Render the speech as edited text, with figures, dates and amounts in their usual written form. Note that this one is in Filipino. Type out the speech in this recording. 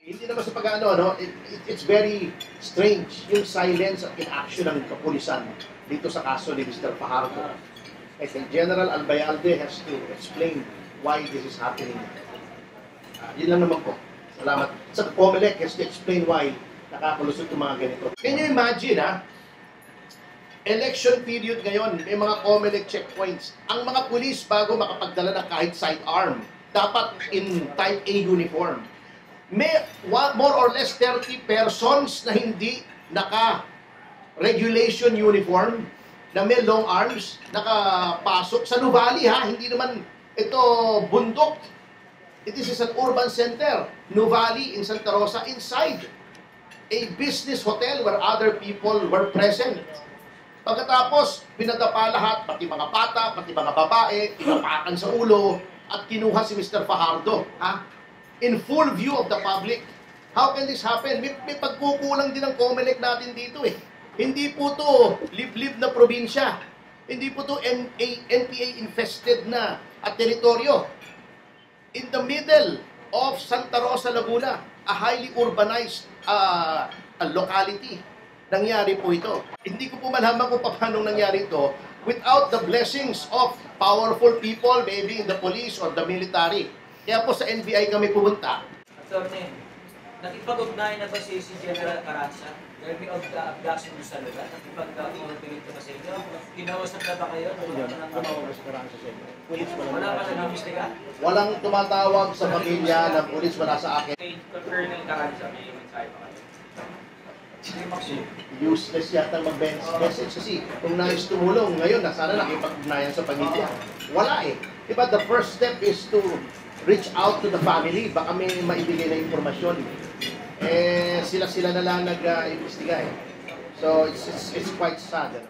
Hindi naman sa pag-ano, no? It's very strange yung silence at inaction ng kapulisan dito sa kaso ni Mr. Fajardo. I think General Albayalde has to explain why this is happening. Yun lang naman po. Salamat. Sa COMELEC has to explain why nakakalusot yung mga ganito. Can you imagine, election period ngayon, may mga COMELEC checkpoints. Ang mga pulis bago makapagdala ng kahit sidearm, dapat in type A uniform. May more or less 30 persons na hindi naka-regulation uniform, na may long arms, nakapasok sa Nuvali hindi naman ito bundok. It is an urban center, Nuvali in Santa Rosa, inside a business hotel where other people were present. Pagkatapos, pinadapa lahat, pati mga bata, pati mga babae, tinapakan sa ulo, at kinuha si Mr. Fajardo, in full view of the public. How can this happen? May pagkukulang din ng COMELEC natin dito eh. Hindi po to liblib na probinsya. Hindi po to NPA-infested na at teritoryo. In the middle of Santa Rosa, Laguna, a highly urbanized locality, nangyari po ito. Hindi ko po malaman kung paano nangyari ito without the blessings of powerful people, maybe in the police or the military. Kaya po sa NBI kami pumunta. Attorney, nakipag-ugnayan na ba si General Carranza? Dahil may abduction mo sa lugar, nakipag-coordinate ba sa inyo? Kinausap na ba kayo? Tumawag si Carranza sa inyo. Wala pa nag-imbestiga? Walang tumatawag sa pamilya ng pulis, wala sa akin. Kay Colonel Carranza, may mensahe pa kayo. Useless yata mag-message kasi kung nais tumulong ngayon, sana nakipag-ugnayan sa pamilya. Wala eh. Diba, the first step is to reach out to the family. Baka may maibigay na informasyon. Sila na lang nag-imbestiga eh. So, it's quite sad.